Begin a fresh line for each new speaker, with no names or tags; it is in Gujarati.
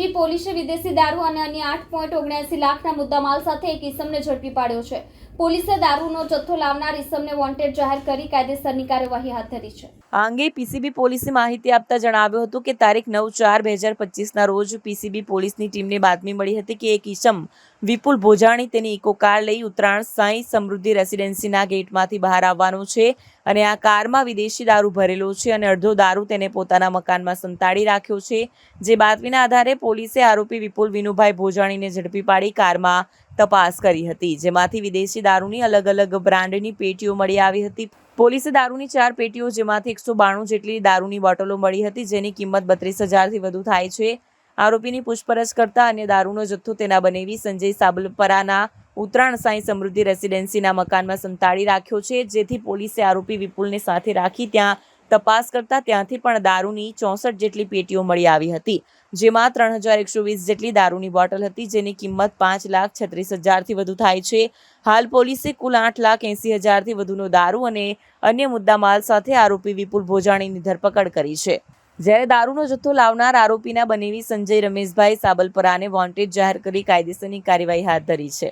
પીસીબી પોલીસે વિદેશી દારૂ અને અન્ય 8.79 લાખના મુદ્દામાલ સાથે એક ઇસમને ઝડપી પાડ્યો છે। પોલીસે દારૂનો જથ્થો લાવનાર ઇસમને વોન્ટેડ જાહેર કરી કાયદેસરની કાર્યવાહી હાથ ધરી છે।
આ અંગે પીસીબી પોલીસે માહિતી આપતા જણાવ્યું હતું કે તારીખ 9/4/2025ના રોજ પીસીબી પોલીસની ટીમને બાતમી મળી હતી કે એક ઈસમ વિપુલ ભોજાણી તેની ઇકો કાર લઈ ઉત્તરાયણ સાંઈ સમૃદ્ધિ રેસિડેન્સીના ગેટમાંથી બહાર આવવાનો છે અને આ કારમાં વિદેશી દારૂ ભરેલો છે અને અડધો દારૂ તેને પોતાના મકાનમાં સંતાડી રાખ્યો છે। જે બાતમીના આધારે પોલીસે આરોપી વિપુલ વિનુભાઈ ભોજાણીને ઝડપી પાડી કારમાં તપાસ કરી હતી, જેમાંથી વિદેશી દારૂની અલગ અલગ બ્રાન્ડની પેટીઓ મળી આવી હતી। પોલીસે દારૂની 4 પેટીઓ જેમાંથી 192 જેટલી દારૂની બોટલો મળી હતી, જેની કિંમત 32,000થી વધુ થાય છે। આરોપીની પૂછપરછ કરતા અન્ય દારૂનો જથ્થો તેના બનેવી સંજય સાબલપરાના ઉત્તરાયણ સાંઈ સમૃદ્ધિ રેસિડેન્સીના મકાનમાં સંતાડી રાખ્યો છે। જેથી પોલીસે આરોપી વિપુલને સાથે રાખી ત્યાં તપાસ કરતા ત્યાંથી પણ દારૂની 64 જેટલી પેટીઓ મળી આવી હતી, જેમાં 3,120 જેટલી દારૂની બોટલ હતી, જેની કિંમત 5,36,000થી વધુ થાય છે। હાલ પોલીસે કુલ 8,80,000થી વધુનો દારૂ અને અન્ય મુદ્દામાલ સાથે આરોપી વિપુલ ભોજાણીની ધરપકડ કરી છે। જ્યારે દારૂનો જથ્થો લાવનાર આરોપીના બનેવી સંજય રમેશભાઈ સાબલપરાને વોન્ટેડ જાહેર કરી કાયદેસરની કાર્યવાહી હાથ ધરી છે।